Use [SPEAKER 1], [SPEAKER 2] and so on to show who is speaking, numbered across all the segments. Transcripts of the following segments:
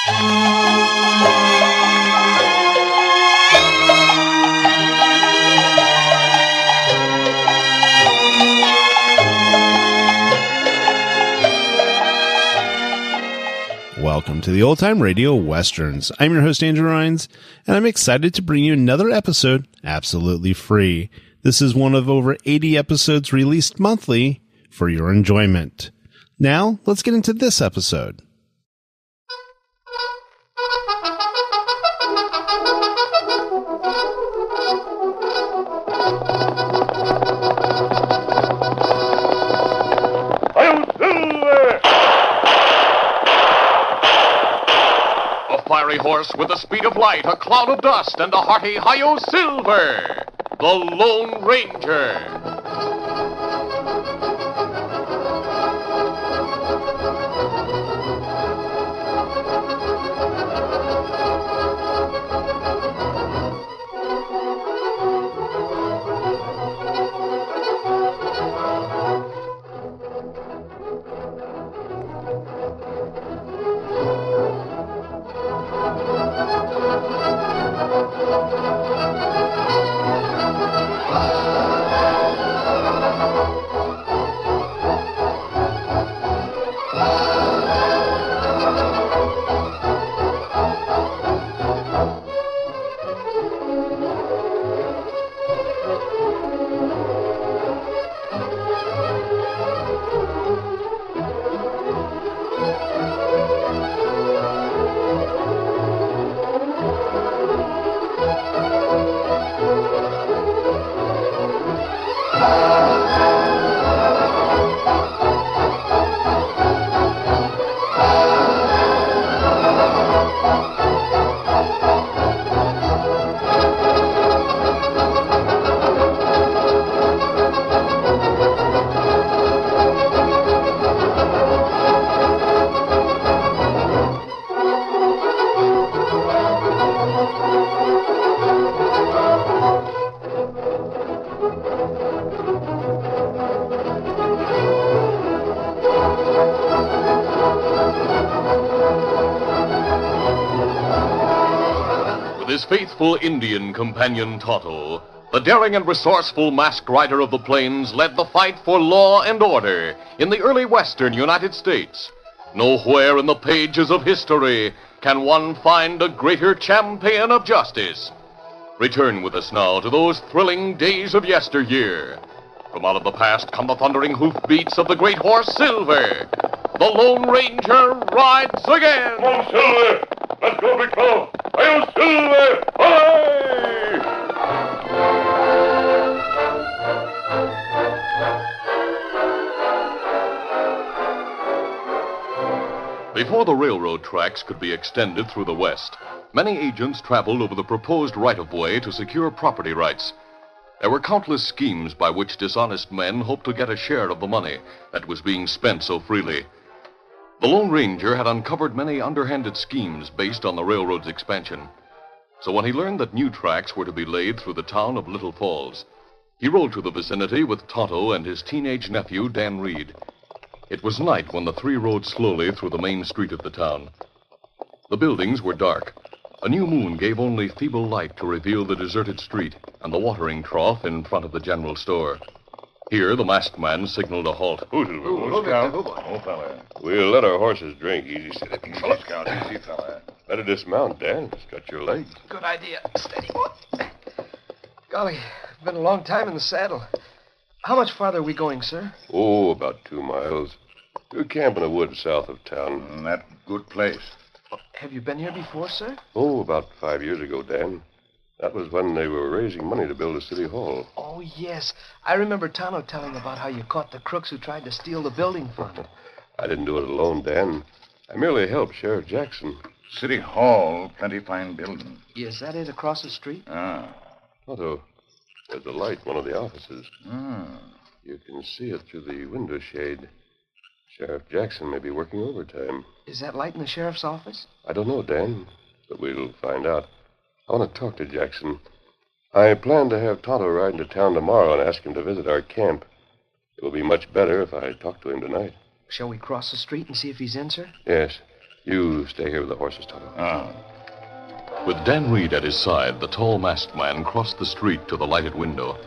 [SPEAKER 1] Welcome to the Old Time Radio Westerns. I'm your host, Andrew Rhynes, and I'm excited to bring you another episode absolutely free. This is one of over 80 episodes released monthly for your enjoyment. Now, let's get into this episode.
[SPEAKER 2] Fiery horse with the speed of light, a cloud of dust, and a hearty hi-yo silver, the Lone Ranger. His faithful Indian companion Tonto, the daring and resourceful masked rider of the plains, led the fight for law and order in the early western United States. Nowhere in the pages of history can one find a greater champion of justice. Return with us now to those thrilling days of yesteryear. From out of the past come the thundering hoofbeats of the great horse Silver. The Lone Ranger rides again.
[SPEAKER 3] Come on, Silver! Let's go, big fellow! Hi-yo, Silver! Hi!
[SPEAKER 2] Before the railroad tracks could be extended through the West, many agents traveled over the proposed right-of-way to secure property rights. There were countless schemes by which dishonest men hoped to get a share of the money that was being spent so freely. The Lone Ranger had uncovered many underhanded schemes based on the railroad's expansion. So when he learned that new tracks were to be laid through the town of Little Falls, he rode to the vicinity with Tonto and his teenage nephew, Dan Reed. It was night when the three rode slowly through the main street of the town. The buildings were dark. A new moon gave only feeble light to reveal the deserted street and the watering trough in front of the general store. Here, the masked man signaled a halt.
[SPEAKER 3] Look out. Oh, fella. We'll let our horses drink. Easy, easy, Scout. Easy, fella. Better dismount, Dan. Stretch your legs.
[SPEAKER 4] Good idea. Steady, boy. Golly, been a long time in the saddle. How much farther are we going, sir?
[SPEAKER 3] Oh, about 2 miles. We'll camp in the woods south of town.
[SPEAKER 5] That good place.
[SPEAKER 4] Have you been here before, sir?
[SPEAKER 3] Oh, about 5 years ago, Dan. That was when they were raising money to build a city hall.
[SPEAKER 4] Oh, yes. I remember Tonto telling about how you caught the crooks who tried to steal the building fund.
[SPEAKER 3] I didn't do it alone, Dan. I merely helped Sheriff Jackson.
[SPEAKER 5] City Hall, plenty fine building.
[SPEAKER 4] Yes, that is across the street?
[SPEAKER 5] Ah.
[SPEAKER 3] Tonto, there's a light in one of the offices.
[SPEAKER 5] Ah.
[SPEAKER 3] You can see it through the window shade. Sheriff Jackson may be working overtime.
[SPEAKER 4] Is that light in the sheriff's office?
[SPEAKER 3] I don't know, Dan, but we'll find out. I want to talk to Jackson. I plan to have Tonto ride into town tomorrow and ask him to visit our camp. It will be much better if I talk to him tonight.
[SPEAKER 4] Shall we cross the street and see if he's in, sir?
[SPEAKER 3] Yes. You stay here with the horses, Tonto.
[SPEAKER 2] With Dan Reed at his side, the tall masked man crossed the street to the lighted window.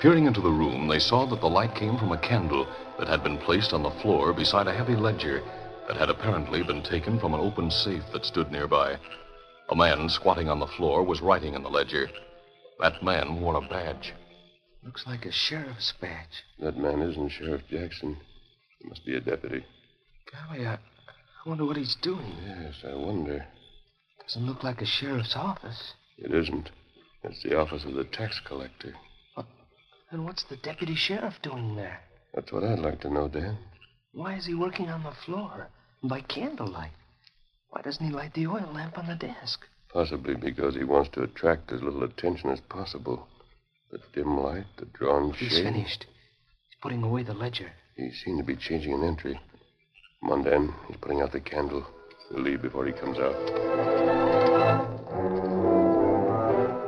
[SPEAKER 2] Peering into the room, they saw that the light came from a candle that had been placed on the floor beside a heavy ledger that had apparently been taken from an open safe that stood nearby. A man squatting on the floor was writing in the ledger. That man wore a badge.
[SPEAKER 4] Looks like a sheriff's badge.
[SPEAKER 3] That man isn't Sheriff Jackson. He must be a deputy.
[SPEAKER 4] Golly, I wonder what he's doing.
[SPEAKER 3] Yes, I wonder.
[SPEAKER 4] Doesn't look like a sheriff's office.
[SPEAKER 3] It isn't. It's the office of the tax collector.
[SPEAKER 4] Then what's the deputy sheriff doing there?
[SPEAKER 3] That's what I'd like to know, Dan.
[SPEAKER 4] Why is he working on the floor by candlelight? Why doesn't he light the oil lamp on the desk?
[SPEAKER 3] Possibly because he wants to attract as little attention as possible. The dim light, the drawn shade.
[SPEAKER 4] He's finished. He's putting away the ledger.
[SPEAKER 3] He seemed to be changing an entry. Come on, Dan. He's putting out the candle. We'll leave before he comes out.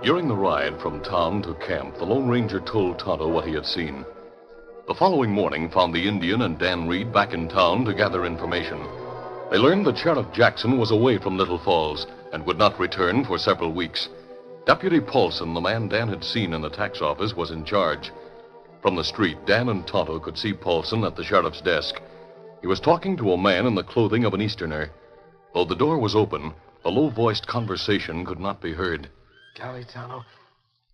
[SPEAKER 2] During the ride from town to camp, the Lone Ranger told Tonto what he had seen. The following morning found the Indian and Dan Reed back in town to gather information. They learned that Sheriff Jackson was away from Little Falls and would not return for several weeks. Deputy Paulson, the man Dan had seen in the tax office, was in charge. From the street, Dan and Tonto could see Paulson at the sheriff's desk. He was talking to a man in the clothing of an Easterner. Though the door was open, the low-voiced conversation could not be heard.
[SPEAKER 4] Golly, Tonto,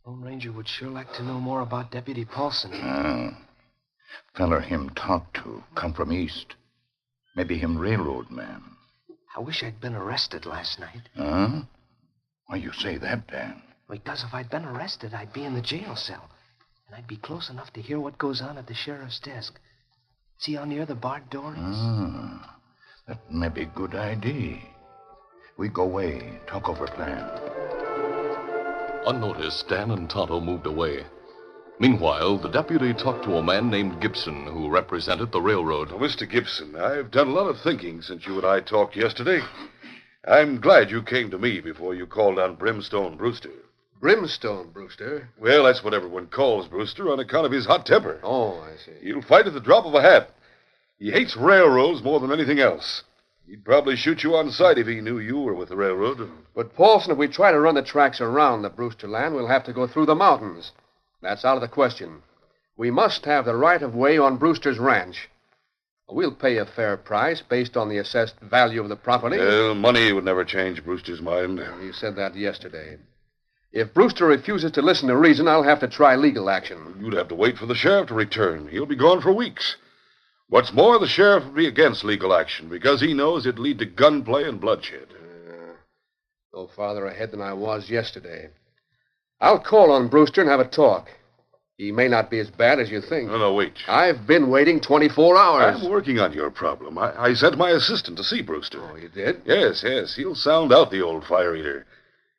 [SPEAKER 4] Lone Ranger would sure like to know more about Deputy Paulson.
[SPEAKER 5] Feller him talk to come from east. Maybe him railroad man.
[SPEAKER 4] I wish I'd been arrested last night.
[SPEAKER 5] Huh? Why you say that, Dan?
[SPEAKER 4] Because if I'd been arrested, I'd be in the jail cell. And I'd be close enough to hear what goes on at the sheriff's desk. See how near the barred door is?
[SPEAKER 5] That may be a good idea. We go away, talk over plan.
[SPEAKER 2] Unnoticed, Dan and Tonto moved away. Meanwhile, the deputy talked to a man named Gibson, who represented the railroad.
[SPEAKER 6] Well, Mr. Gibson, I've done a lot of thinking since you and I talked yesterday. I'm glad you came to me before you called on Brimstone Brewster.
[SPEAKER 7] Brimstone Brewster?
[SPEAKER 6] Well, that's what everyone calls Brewster on account of his hot temper.
[SPEAKER 7] Oh, I see.
[SPEAKER 6] He'll fight at the drop of a hat. He hates railroads more than anything else. He'd probably shoot you on sight if he knew you were with the railroad.
[SPEAKER 7] But, Paulson, if we try to run the tracks around the Brewster land, we'll have to go through the mountains. That's out of the question. We must have the right-of-way on Brewster's ranch. We'll pay a fair price based on the assessed value of the property.
[SPEAKER 6] Well, money would never change Brewster's mind.
[SPEAKER 7] You said that yesterday. If Brewster refuses to listen to reason, I'll have to try legal action.
[SPEAKER 6] You'd have to wait for the sheriff to return. He'll be gone for weeks. What's more, the sheriff would be against legal action because he knows it'd lead to gunplay and bloodshed.
[SPEAKER 7] No farther ahead than I was yesterday. I'll call on Brewster and have a talk. He may not be as bad as you think.
[SPEAKER 6] No, wait.
[SPEAKER 7] I've been waiting 24 hours.
[SPEAKER 6] I'm working on your problem. I sent my assistant to see Brewster.
[SPEAKER 7] Oh, you did?
[SPEAKER 6] Yes. He'll sound out the old fire eater.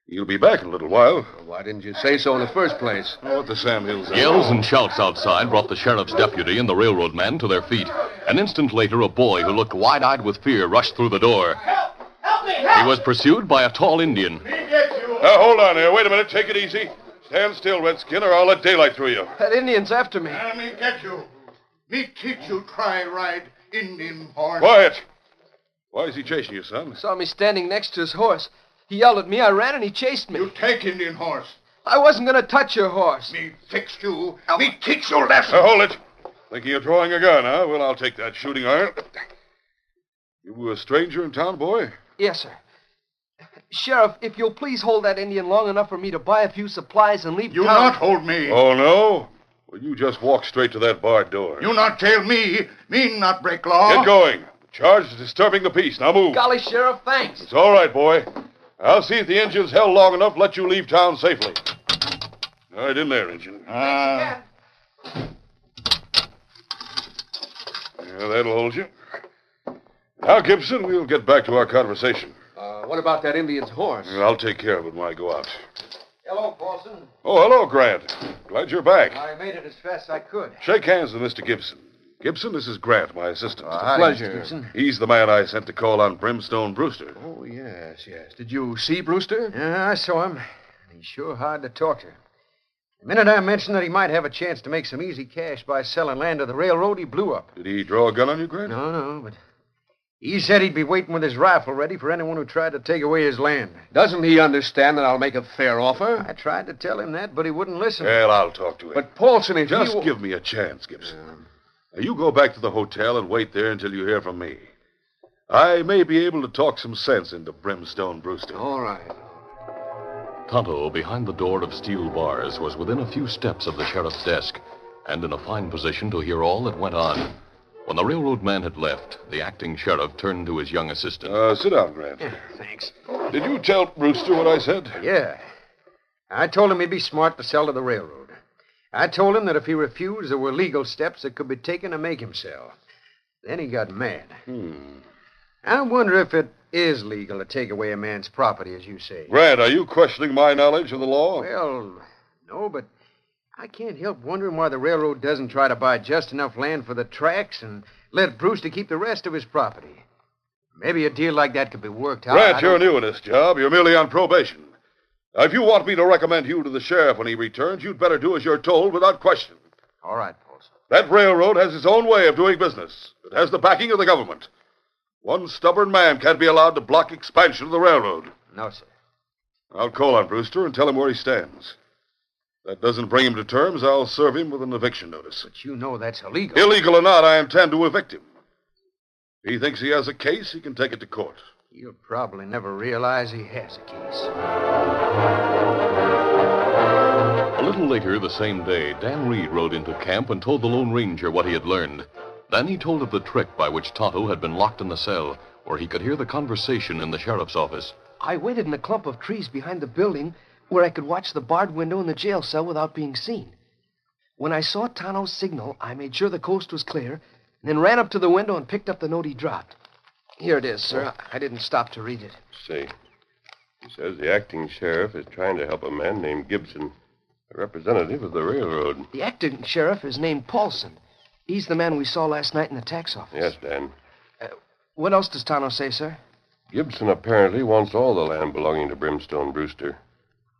[SPEAKER 6] He'll be back in a little while.
[SPEAKER 7] Well, why didn't you say so in the first place?
[SPEAKER 6] Oh, what the Sam Hills...
[SPEAKER 2] Yells and shouts outside brought the sheriff's deputy and the railroad man to their feet. An instant later, a boy who looked wide-eyed with fear rushed through the door.
[SPEAKER 8] Help me! Help!
[SPEAKER 2] He was pursued by a tall Indian.
[SPEAKER 8] Me get you!
[SPEAKER 6] Hold on there. Wait a minute. Take it easy. Stand still, Redskin, or I'll let daylight through you.
[SPEAKER 4] That Indian's after me.
[SPEAKER 5] Me get you. Me teach you try ride Indian horse.
[SPEAKER 6] Quiet. Why is he chasing you, son?
[SPEAKER 4] Saw me standing next to his horse. He yelled at me. I ran and he chased me.
[SPEAKER 5] You take Indian horse.
[SPEAKER 4] I wasn't going to touch your horse.
[SPEAKER 5] Me fix you. Me teach you lesson.
[SPEAKER 6] Hold it. Thinking you're drawing a gun, huh? Well, I'll take that shooting iron. You a stranger in town, boy?
[SPEAKER 4] Yes, sir. Sheriff, if you'll please hold that Indian long enough for me to buy a few supplies and leave
[SPEAKER 5] You
[SPEAKER 4] town...
[SPEAKER 5] not hold me.
[SPEAKER 6] Oh, no? Well, you just walk straight to that barred door.
[SPEAKER 5] You not tail me. Me not break law.
[SPEAKER 6] Get going. Charged with disturbing the peace. Now move.
[SPEAKER 4] Golly, Sheriff, thanks.
[SPEAKER 6] It's all right, boy. I'll see if the engine's held long enough to let you leave town safely. All right, in there, engine.
[SPEAKER 4] Thanks
[SPEAKER 6] Yeah, that'll hold you. Now, Gibson, we'll get back to our conversation.
[SPEAKER 7] What about that Indian's horse?
[SPEAKER 6] I'll take care of it when I go out.
[SPEAKER 7] Hello, Paulson.
[SPEAKER 6] Oh, hello, Grant. Glad you're back.
[SPEAKER 7] I made it as fast as I could.
[SPEAKER 6] Shake hands with Mr. Gibson. Gibson, this is Grant, my assistant.
[SPEAKER 7] Pleasure.
[SPEAKER 6] He's the man I sent to call on Brimstone Brewster.
[SPEAKER 7] Oh, yes. Did you see Brewster?
[SPEAKER 9] Yeah, I saw him. He's sure hard to talk to. The minute I mentioned that he might have a chance to make some easy cash by selling land to the railroad, he blew up.
[SPEAKER 6] Did he draw a gun on you, Grant?
[SPEAKER 9] No, but He said he'd be waiting with his rifle ready for anyone who tried to take away his land.
[SPEAKER 7] Doesn't he understand that I'll make a fair offer?
[SPEAKER 9] I tried to tell him that, but he wouldn't listen.
[SPEAKER 6] Well, I'll talk to him.
[SPEAKER 7] But Paulson, if
[SPEAKER 6] Just
[SPEAKER 7] you...
[SPEAKER 6] give me a chance, Gibson. Now, you go back to the hotel and wait there until you hear from me. I may be able to talk some sense into Brimstone Brewster.
[SPEAKER 7] All right.
[SPEAKER 2] Tonto, behind the door of steel bars, was within a few steps of the sheriff's desk and in a fine position to hear all that went on. When the railroad man had left, the acting sheriff turned to his young assistant.
[SPEAKER 6] Sit down, Grant.
[SPEAKER 9] Yeah, thanks.
[SPEAKER 6] Did you tell Brewster what I said?
[SPEAKER 9] Yeah. I told him he'd be smart to sell to the railroad. I told him that if he refused, there were legal steps that could be taken to make him sell. Then he got mad. I wonder if it is legal to take away a man's property, as you say.
[SPEAKER 6] Grant, are you questioning my knowledge of the law?
[SPEAKER 9] Well, no, but I can't help wondering why the railroad doesn't try to buy just enough land for the tracks and let Brewster keep the rest of his property. Maybe a deal like that could be worked out.
[SPEAKER 6] Grant, you're new in this job. You're merely on probation. Now, if you want me to recommend you to the sheriff when he returns, you'd better do as you're told without question.
[SPEAKER 9] All right, Paulson.
[SPEAKER 6] That railroad has its own way of doing business. It has the backing of the government. One stubborn man can't be allowed to block expansion of the railroad.
[SPEAKER 9] No, sir.
[SPEAKER 6] I'll call on Brewster and tell him where he stands. If that doesn't bring him to terms, I'll serve him with an eviction notice.
[SPEAKER 9] But you know that's illegal.
[SPEAKER 6] Illegal or not, I intend to evict him. If he thinks he has a case, he can take it to court.
[SPEAKER 9] He'll probably never realize he has a case.
[SPEAKER 2] A little later the same day, Dan Reed rode into camp and told the Lone Ranger what he had learned. Then he told of the trick by which Tonto had been locked in the cell, where he could hear the conversation in the sheriff's office.
[SPEAKER 4] I waited in a clump of trees behind the building where I could watch the barred window in the jail cell without being seen. When I saw Tonto's signal, I made sure the coast was clear, and then ran up to the window and picked up the note he dropped. Here it is, sir. I didn't stop to read it.
[SPEAKER 3] See. He says the acting sheriff is trying to help a man named Gibson, a representative of the railroad.
[SPEAKER 4] The acting sheriff is named Paulson. He's the man we saw last night in the tax office.
[SPEAKER 3] Yes, Dan.
[SPEAKER 4] What else does Tonto say, sir?
[SPEAKER 3] Gibson apparently wants all the land belonging to Brimstone Brewster.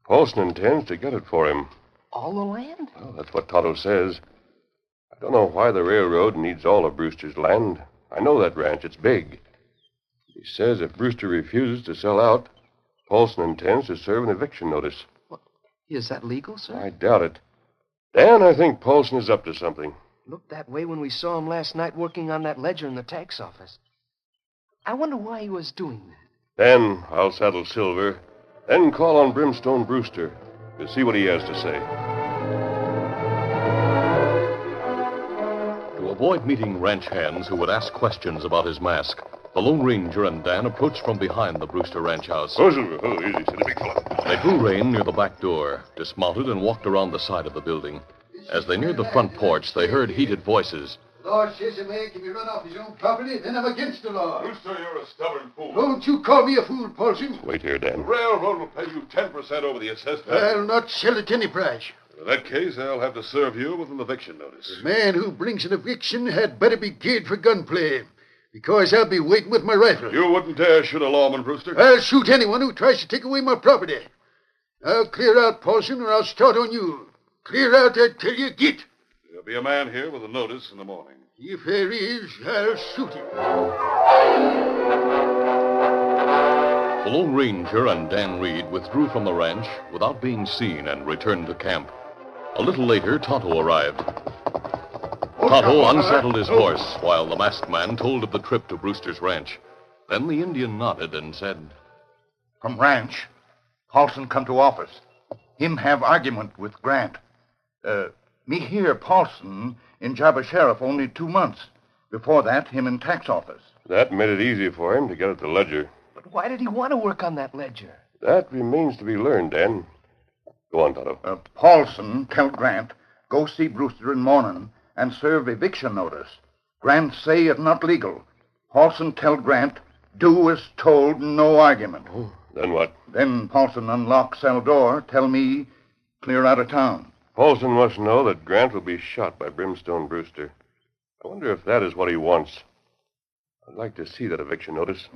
[SPEAKER 3] Paulson intends to get it for him.
[SPEAKER 4] All the land?
[SPEAKER 3] Well, that's what Tonto says. I don't know why the railroad needs all of Brewster's land. I know that ranch. It's big. He says if Brewster refuses to sell out, Paulson intends to serve an eviction notice.
[SPEAKER 4] What? Is that legal, sir?
[SPEAKER 3] I doubt it. Dan, I think Paulson is up to something.
[SPEAKER 4] Looked that way when we saw him last night working on that ledger in the tax office. I wonder why he was doing that.
[SPEAKER 3] Then I'll saddle Silver, then call on Brimstone Brewster to see what he has to say.
[SPEAKER 2] To avoid meeting ranch hands who would ask questions about his mask, the Lone Ranger and Dan approached from behind the Brewster ranch house.
[SPEAKER 3] Oh, Silver. Oh, easy, steady, big fella.
[SPEAKER 2] They drew rein near the back door, dismounted, and walked around the side of the building. As they neared the front porch, they heard heated voices.
[SPEAKER 10] Law says a man can be run off his own property, then I'm against the law.
[SPEAKER 6] Brewster, you're a stubborn fool.
[SPEAKER 10] Don't you call me a fool, Paulson.
[SPEAKER 3] Wait here, Dan.
[SPEAKER 6] The railroad will pay you 10% over the assessed
[SPEAKER 10] I'll not sell at any price.
[SPEAKER 6] In that case, I'll have to serve you with an eviction notice.
[SPEAKER 10] The man who brings an eviction had better be geared for gunplay, because I'll be waiting with my rifle.
[SPEAKER 6] You wouldn't dare shoot a lawman, Brewster.
[SPEAKER 10] I'll shoot anyone who tries to take away my property. I'll clear out, Paulson, or I'll start on you. Clear out, I tell you, get.
[SPEAKER 6] There'll be a man here with a notice in the morning.
[SPEAKER 10] If there is, I'll shoot him.
[SPEAKER 2] The Lone Ranger and Dan Reed withdrew from the ranch without being seen and returned to camp. A little later, Tonto arrived. Tonto unsaddled his horse while the masked man told of the trip to Brewster's ranch. Then the Indian nodded and said,
[SPEAKER 5] From ranch, Paulson come to office. Him have argument with Grant. Me hear Paulson in job of sheriff only 2 months. Before that, him in tax office.
[SPEAKER 3] That made it easy for him to get at the ledger.
[SPEAKER 4] But why did he want to work on that ledger?
[SPEAKER 3] That remains to be learned, Dan. Go on, Tonto.
[SPEAKER 5] Paulson tell Grant, go see Brewster in morning and serve eviction notice. Grant say it not legal. Paulson tell Grant, do as told, no argument.
[SPEAKER 3] Then what?
[SPEAKER 5] Then Paulson unlock cell door, tell me, clear out of town.
[SPEAKER 3] Paulson must know that Grant will be shot by Brimstone Brewster. I wonder if that is what he wants. I'd like to see that eviction notice.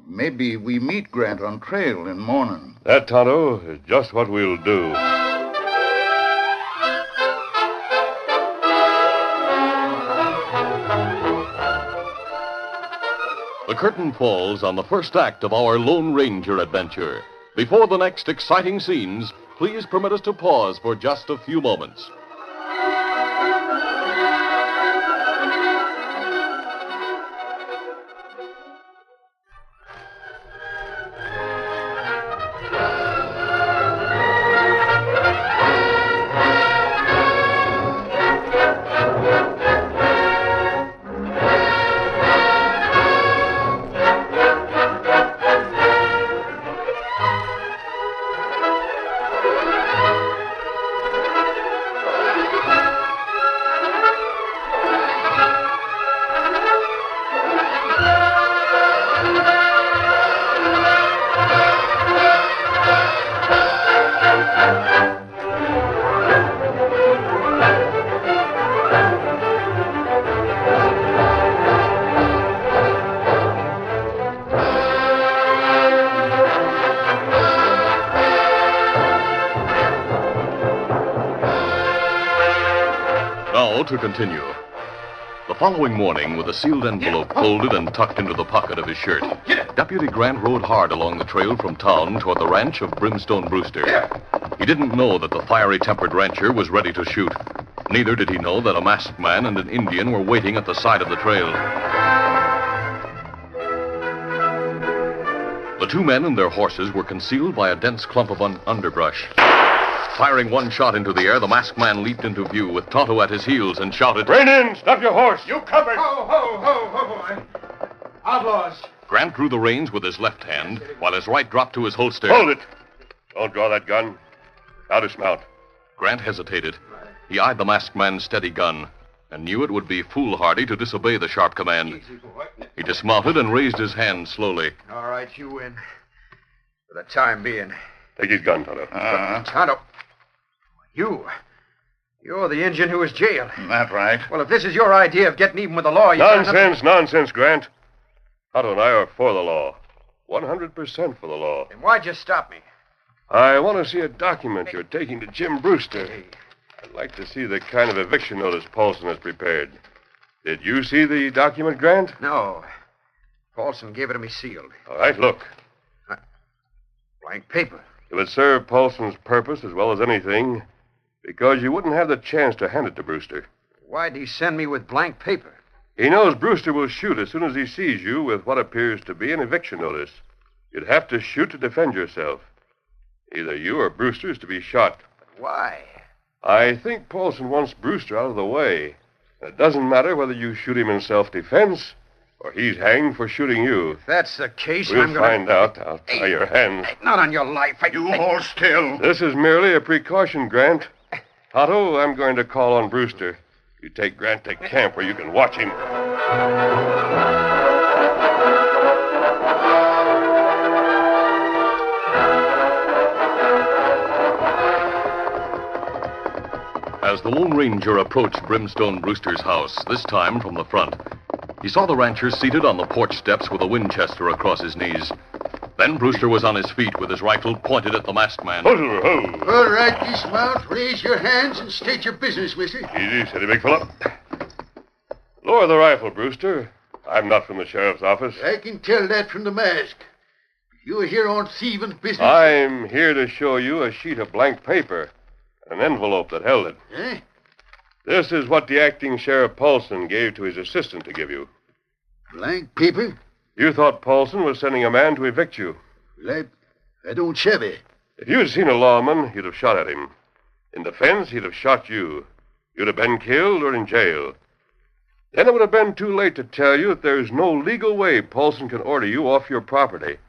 [SPEAKER 5] Maybe we meet Grant on trail in morning.
[SPEAKER 3] That, Tonto, is just what we'll do.
[SPEAKER 2] The curtain falls on the first act of our Lone Ranger adventure. Before the next exciting scenes, please permit us to pause for just a few moments. To continue. The following morning, with a sealed envelope folded and tucked into the pocket of his shirt, Deputy Grant rode hard along the trail from town toward the ranch of Brimstone Brewster. He didn't know that the fiery-tempered rancher was ready to shoot. Neither did he know that a masked man and an Indian were waiting at the side of the trail. The two men and their horses were concealed by a dense clump of underbrush. Firing one shot into the air, the masked man leaped into view with Tonto at his heels and shouted,
[SPEAKER 3] "Rein in! Stop your horse!"
[SPEAKER 5] You covered!
[SPEAKER 9] Ho, ho, ho, ho! Outlaws!
[SPEAKER 2] Grant drew the reins with his left hand, while his right dropped to his holster.
[SPEAKER 3] Hold it! Don't draw that gun. Now dismount.
[SPEAKER 2] Grant hesitated. He eyed the masked man's steady gun and knew it would be foolhardy to disobey the sharp command. He dismounted and raised his hand slowly.
[SPEAKER 9] All right, you win. For the time being.
[SPEAKER 3] Take his gun, Tonto.
[SPEAKER 9] Tonto. You're the Indian who was jailed.
[SPEAKER 5] That's right.
[SPEAKER 9] Well, if this is your idea of getting even with the law,
[SPEAKER 3] Nonsense, Grant. Tonto and I are for the law. 100% for the law.
[SPEAKER 9] Then why'd you stop me?
[SPEAKER 3] I want to see a document you're taking to Jim Brewster. I'd like to see the kind of eviction notice Paulson has prepared. Did you see the document, Grant?
[SPEAKER 9] No. Paulson gave it to me sealed.
[SPEAKER 3] All right, look.
[SPEAKER 9] Blank paper.
[SPEAKER 3] It would serve Paulson's purpose as well as anything, because you wouldn't have the chance to hand it to Brewster.
[SPEAKER 9] Why'd he send me with blank paper?
[SPEAKER 3] He knows Brewster will shoot as soon as he sees you with what appears to be an eviction notice. You'd have to shoot to defend yourself. Either you or Brewster is to be shot.
[SPEAKER 9] Why?
[SPEAKER 3] I think Paulson wants Brewster out of the way. It doesn't matter whether you shoot him in self-defense or he's hanged for shooting you.
[SPEAKER 9] If that's the case,
[SPEAKER 3] We'll
[SPEAKER 9] I'm going to...
[SPEAKER 3] find out. I'll tie your hands.
[SPEAKER 9] Not on your life.
[SPEAKER 5] You hold still.
[SPEAKER 3] This is merely a precaution, Grant. Tonto, I'm going to call on Brewster. You take Grant to camp where you can watch him.
[SPEAKER 2] As the Lone Ranger approached Brimstone Brewster's house, this time from the front, he saw the rancher seated on the porch steps with a Winchester across his knees. Then Brewster was on his feet with his rifle pointed at the masked man.
[SPEAKER 3] Ho, ho.
[SPEAKER 10] All right, dismount. Raise your hands and state your business, mister.
[SPEAKER 3] Easy, steady, big fella. Lower the rifle, Brewster. I'm not from the sheriff's office.
[SPEAKER 10] I can tell that from the mask. You're here on thieving business.
[SPEAKER 3] I'm here to show you a sheet of blank paper and an envelope that held it.
[SPEAKER 10] Eh?
[SPEAKER 3] This is what the acting Sheriff Paulson gave to his assistant to give you.
[SPEAKER 10] Blank paper?
[SPEAKER 3] You thought Paulson was sending a man to evict you.
[SPEAKER 10] Well, I don't shabby.
[SPEAKER 3] If you'd seen a lawman, you'd have shot at him. In defense, he'd have shot you. You'd have been killed or in jail. Then it would have been too late to tell you that there's no legal way Paulson can order you off your property.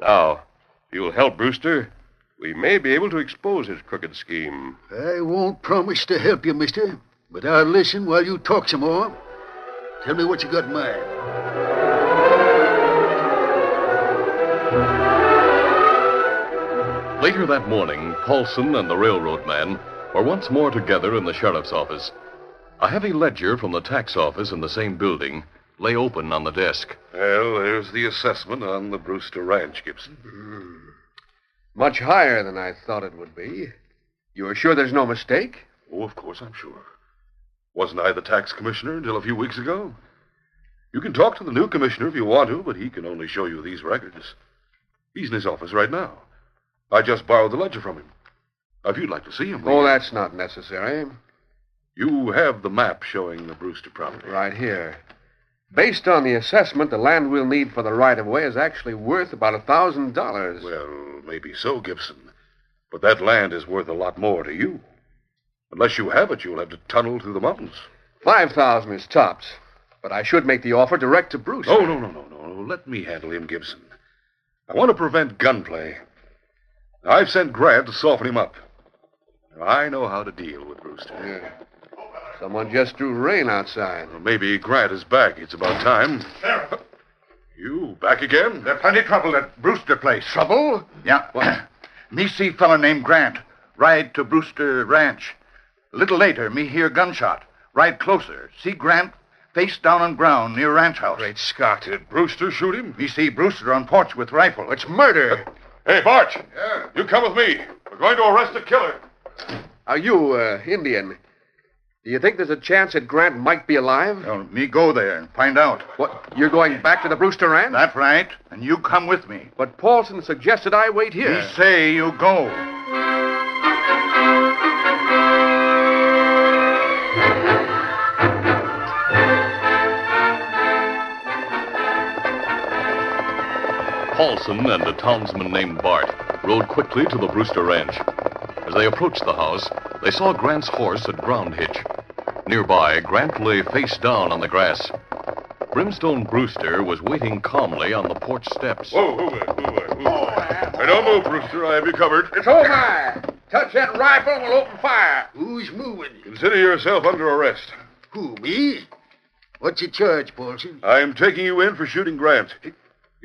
[SPEAKER 3] Now, if you'll help Brewster, we may be able to expose his crooked scheme.
[SPEAKER 10] I won't promise to help you, mister, but I'll listen while you talk some more. Tell me what you got in mind.
[SPEAKER 2] Later that morning, Paulson and the railroad man were once more together in the sheriff's office. A heavy ledger from the tax office in the same building lay open on the desk.
[SPEAKER 6] Well, there's the assessment on the Brewster Ranch, Gibson.
[SPEAKER 7] Much higher than I thought it would be. You're sure there's no mistake?
[SPEAKER 6] Oh, of course, I'm sure. Wasn't I the tax commissioner until a few weeks ago? You can talk to the new commissioner if you want to, but he can only show you these records. He's in his office right now. I just borrowed the ledger from him. If you'd like to see him...
[SPEAKER 7] Oh, that's not necessary.
[SPEAKER 6] You have the map showing the Brewster property.
[SPEAKER 7] Right here. Based on the assessment, the land we'll need for the right-of-way is actually worth about $1,000.
[SPEAKER 6] Well, maybe so, Gibson. But that land is worth a lot more to you. Unless you have it, you'll have to tunnel through the mountains.
[SPEAKER 7] $5,000 is tops. But I should make the offer direct to Brewster.
[SPEAKER 6] Oh, no. Let me handle him, Gibson. I want to prevent gunplay. I've sent Grant to soften him up. I know how to deal with Brewster.
[SPEAKER 7] Yeah. Someone just drew rain outside.
[SPEAKER 6] Well, maybe Grant is back. It's about time.
[SPEAKER 5] Sheriff.
[SPEAKER 6] You back again?
[SPEAKER 5] There's plenty of trouble at Brewster place.
[SPEAKER 7] Trouble?
[SPEAKER 5] Yeah.
[SPEAKER 7] What?
[SPEAKER 5] Me see fella named Grant. Ride to Brewster Ranch. A little later, me hear gunshot. Ride closer. See Grant face down on ground near ranch house.
[SPEAKER 7] Great Scott.
[SPEAKER 6] Did Brewster shoot him?
[SPEAKER 5] Me see Brewster on porch with rifle.
[SPEAKER 7] It's murder.
[SPEAKER 6] Hey, Bart.
[SPEAKER 10] Yeah?
[SPEAKER 6] You come with me. We're going to arrest a killer.
[SPEAKER 7] Are you, Indian? Do you think there's a chance that Grant might be alive?
[SPEAKER 5] Well, me go there and find out.
[SPEAKER 7] What? You're going back to the Brewster Ranch?
[SPEAKER 5] That's right. And you come with me.
[SPEAKER 7] But Paulson suggested I wait here.
[SPEAKER 5] Me say you go.
[SPEAKER 2] Paulson and a townsman named Bart rode quickly to the Brewster Ranch. As they approached the house, they saw Grant's horse at ground hitch. Nearby, Grant lay face down on the grass. Brimstone Brewster was waiting calmly on the porch steps.
[SPEAKER 6] Whoa. Hey, don't move, Brewster. I have you covered.
[SPEAKER 7] It's over. Touch that rifle and we'll open fire.
[SPEAKER 10] Who's moving?
[SPEAKER 6] Consider yourself under arrest.
[SPEAKER 10] Who, me? What's your charge, Paulson?
[SPEAKER 6] I'm taking you in for shooting Grant.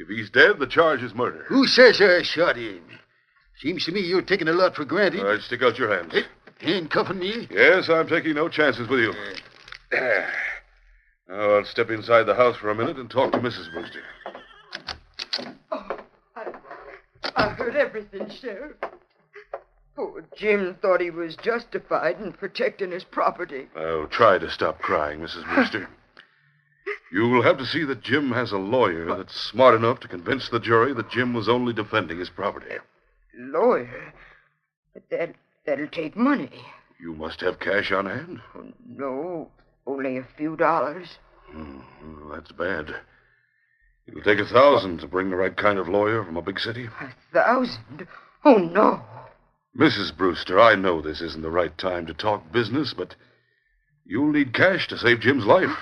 [SPEAKER 6] If he's dead, the charge is murder.
[SPEAKER 10] Who says I shot him? Seems to me you're taking a lot for granted.
[SPEAKER 6] All right, stick out your hands.
[SPEAKER 10] Handcuffing me?
[SPEAKER 6] Yes, I'm taking no chances with you. Now, I'll step inside the house for a minute and talk to Mrs. Brewster.
[SPEAKER 11] I heard everything, Sheriff. Poor Jim thought he was justified in protecting his property.
[SPEAKER 6] Oh, try to stop crying, Mrs. Brewster. You'll have to see that Jim has a lawyer that's smart enough to convince the jury that Jim was only defending his property.
[SPEAKER 11] Lawyer? But that'll take money.
[SPEAKER 6] You must have cash on hand.
[SPEAKER 11] Oh, no, only a few dollars.
[SPEAKER 6] Well, that's bad. It'll take $1,000 to bring the right kind of lawyer from a big city.
[SPEAKER 11] 1,000? Oh, no.
[SPEAKER 6] Mrs. Brewster, I know this isn't the right time to talk business, but you'll need cash to save Jim's life.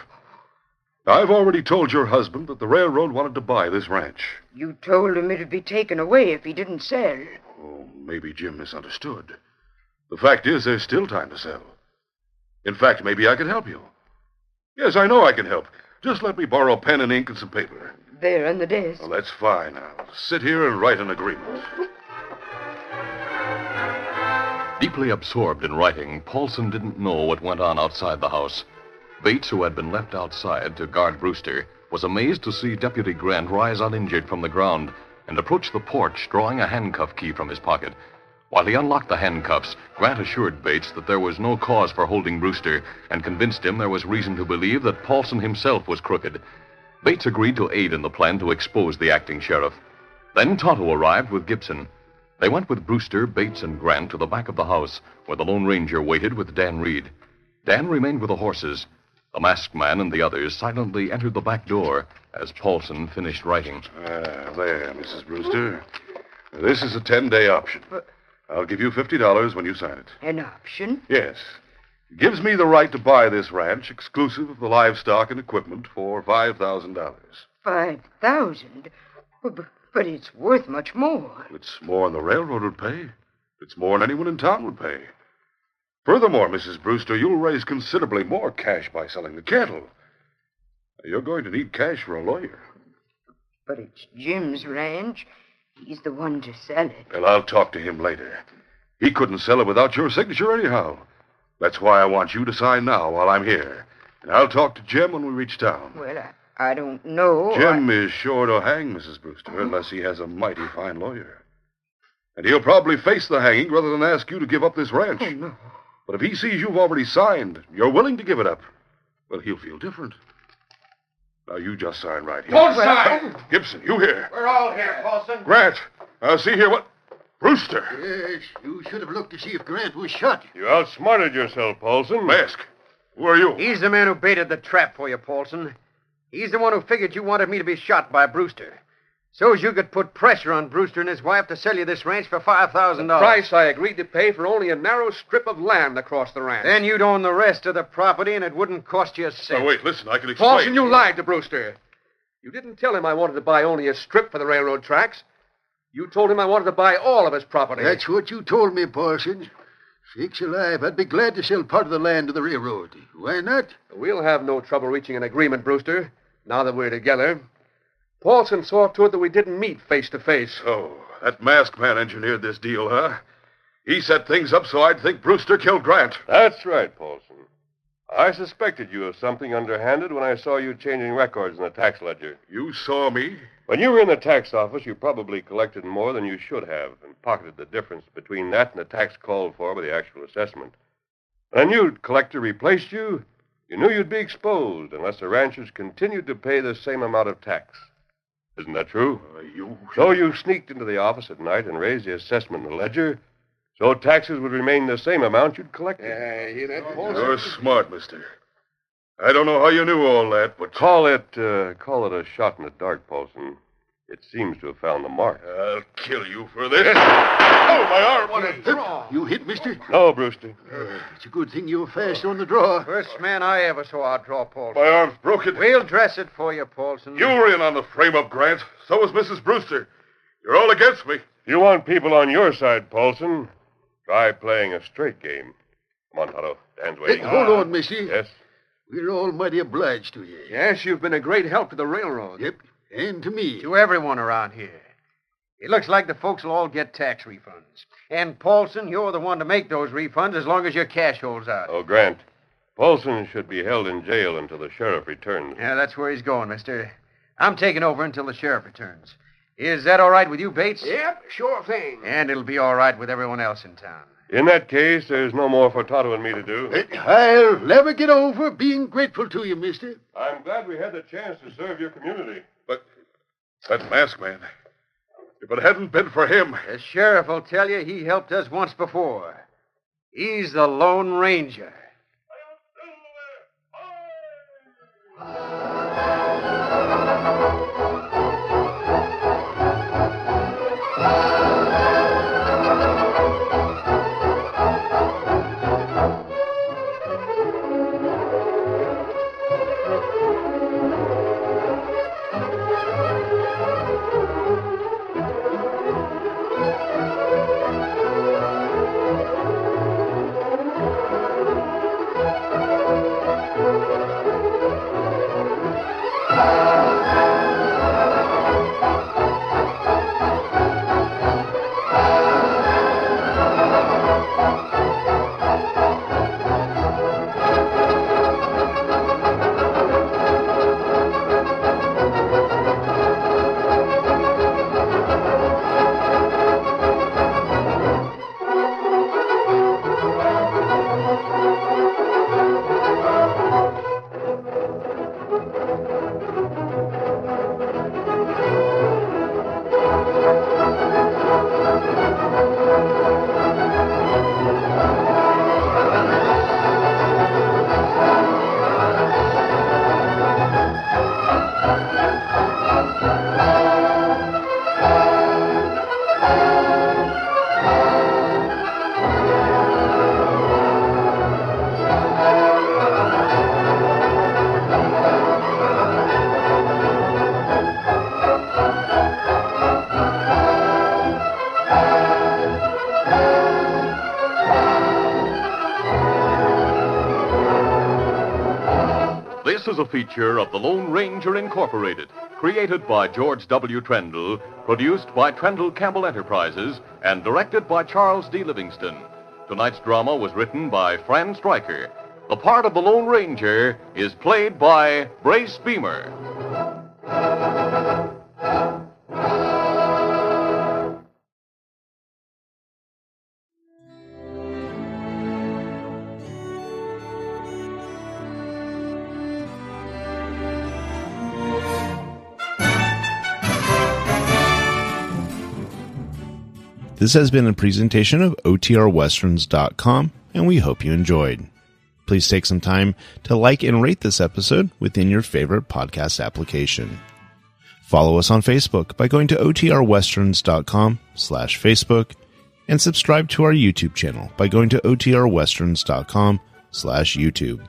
[SPEAKER 6] I've already told your husband that the railroad wanted to buy this ranch.
[SPEAKER 11] You told him it'd be taken away if he didn't sell.
[SPEAKER 6] Oh, maybe Jim misunderstood. The fact is, there's still time to sell. In fact, maybe I can help you. Yes, I know I can help. Just let me borrow a pen and ink and some paper.
[SPEAKER 11] There on the desk.
[SPEAKER 6] Well, that's fine. I'll sit here and write an agreement.
[SPEAKER 2] Deeply absorbed in writing, Paulson didn't know what went on outside the house. Bates, who had been left outside to guard Brewster, was amazed to see Deputy Grant rise uninjured from the ground and approach the porch, drawing a handcuff key from his pocket. While he unlocked the handcuffs, Grant assured Bates that there was no cause for holding Brewster and convinced him there was reason to believe that Paulson himself was crooked. Bates agreed to aid in the plan to expose the acting sheriff. Then Tonto arrived with Gibson. They went with Brewster, Bates, and Grant to the back of the house, where the Lone Ranger waited with Dan Reed. Dan remained with the horses. The masked man and the others silently entered the back door as Paulson finished writing.
[SPEAKER 6] There, Mrs. Brewster. This is a 10-day option. I'll give you $50 when you sign it.
[SPEAKER 11] An option?
[SPEAKER 6] Yes. It gives me the right to buy this ranch, exclusive of the livestock and equipment, for $5,000.
[SPEAKER 11] 5,000? But it's worth much more.
[SPEAKER 6] It's more than the railroad would pay. It's more than anyone in town would pay. Furthermore, Mrs. Brewster, you'll raise considerably more cash by selling the cattle. You're going to need cash for a lawyer.
[SPEAKER 11] But it's Jim's ranch. He's the one to sell it.
[SPEAKER 6] Well, I'll talk to him later. He couldn't sell it without your signature anyhow. That's why I want you to sign now while I'm here. And I'll talk to Jim when we reach town.
[SPEAKER 11] Well, I don't know.
[SPEAKER 6] Jim is sure to hang Mrs. Brewster unless he has a mighty fine lawyer. And he'll probably face the hanging rather than ask you to give up this ranch.
[SPEAKER 11] Oh, no.
[SPEAKER 6] But if he sees you've already signed, you're willing to give it up, well, he'll feel different. Now, you just sign right here.
[SPEAKER 5] Don't sign!
[SPEAKER 6] Gibson, you here.
[SPEAKER 5] We're all here, Paulson.
[SPEAKER 6] Grant, see here what... Brewster.
[SPEAKER 10] Yes, you should have looked to see if Grant was shot.
[SPEAKER 3] You outsmarted yourself, Paulson.
[SPEAKER 6] Mask, who are you?
[SPEAKER 9] He's the man who baited the trap for you, Paulson. He's the one who figured you wanted me to be shot by Brewster. So's you could put pressure on Brewster and his wife to sell you this ranch for $5,000.
[SPEAKER 7] Price I agreed to pay for only a narrow strip of land across the ranch.
[SPEAKER 9] Then you'd own the rest of the property, and it wouldn't cost you a cent.
[SPEAKER 6] Now, wait, listen, I can explain.
[SPEAKER 7] Paulson, you lied to Brewster. You didn't tell him I wanted to buy only a strip for the railroad tracks. You told him I wanted to buy all of his property.
[SPEAKER 10] That's what you told me, Parsons. Sakes alive, I'd be glad to sell part of the land to the railroad. Why not?
[SPEAKER 7] We'll have no trouble reaching an agreement, Brewster, now that we're together. Paulson saw to it that we didn't meet face to face.
[SPEAKER 6] Oh, that masked man engineered this deal, huh? He set things up so I'd think Brewster killed Grant.
[SPEAKER 3] That's right, Paulson. I suspected you of something underhanded when I saw you changing records in the tax ledger.
[SPEAKER 6] You saw me?
[SPEAKER 3] When you were in the tax office, you probably collected more than you should have and pocketed the difference between that and the tax called for by the actual assessment. When a new collector replaced you, you knew you'd be exposed unless the ranchers continued to pay the same amount of tax. Isn't that true? So you sneaked into the office at night and raised the assessment in the ledger, so taxes would remain the same amount you'd collected.
[SPEAKER 7] Hear that, Paulson?
[SPEAKER 6] You're smart, mister. I don't know how you knew all that, but...
[SPEAKER 3] Call it a shot in the dark, Paulson. It seems to have found the mark.
[SPEAKER 6] I'll kill you for this. Oh, my arm! What a
[SPEAKER 10] draw. You hit, mister?
[SPEAKER 3] No, Brewster.
[SPEAKER 10] It's a good thing you were fast on the draw.
[SPEAKER 9] First man I ever saw outdraw Paulson.
[SPEAKER 6] My arm's broken.
[SPEAKER 9] We'll dress it for you, Paulson.
[SPEAKER 6] You were in on the frame-up, Grant. So was Mrs. Brewster. You're all against me.
[SPEAKER 3] You want people on your side, Paulson. Try playing a straight game. Come on, Tonto. Dan's waiting.
[SPEAKER 10] Hey, hold on, missy.
[SPEAKER 3] Yes?
[SPEAKER 10] We're all mighty obliged to you.
[SPEAKER 7] Yes, you've been a great help to the railroad.
[SPEAKER 10] Yep, and to me.
[SPEAKER 9] To everyone around here. It looks like the folks will all get tax refunds. And, Paulson, you're the one to make those refunds as long as your cash holds out.
[SPEAKER 3] Oh, Grant, Paulson should be held in jail until the sheriff returns.
[SPEAKER 9] Yeah, that's where he's going, mister. I'm taking over until the sheriff returns. Is that all right with you, Bates?
[SPEAKER 7] Yep, sure thing.
[SPEAKER 9] And it'll be all right with everyone else in town.
[SPEAKER 3] In that case, there's no more for Tonto and me to do.
[SPEAKER 10] I'll never get over being grateful to you, mister.
[SPEAKER 3] I'm glad we had the chance to serve your community.
[SPEAKER 6] But that masked man, if it hadn't been for him...
[SPEAKER 9] The sheriff will tell you he helped us once before. He's the Lone Ranger.
[SPEAKER 2] This is a feature of the Lone Ranger Incorporated, created by George W. Trendle, produced by Trendle Campbell Enterprises, and directed by Charles D. Livingston. Tonight's drama was written by Fran Striker. The part of the Lone Ranger is played by Brace Beemer.
[SPEAKER 1] This has been a presentation of OTRWesterns.com, and we hope you enjoyed. Please take some time to like and rate this episode within your favorite podcast application. Follow us on Facebook by going to OTRWesterns.com/Facebook and subscribe to our YouTube channel by going to OTRWesterns.com/YouTube.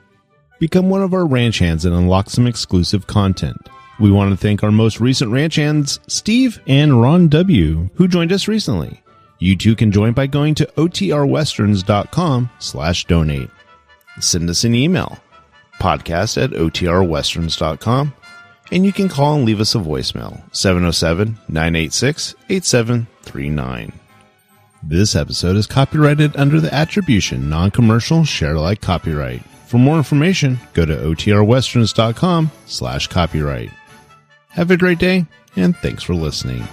[SPEAKER 1] Become one of our ranch hands and unlock some exclusive content. We want to thank our most recent ranch hands, Steve and Ron W., who joined us recently. You too can join by going to OTRWesterns.com/donate. Send us an email, podcast@OTRWesterns.com, and you can call and leave us a voicemail, 707-986-8739. This episode is copyrighted under the attribution non-commercial share-alike copyright. For more information, go to OTRWesterns.com/copyright. Have a great day, and thanks for listening.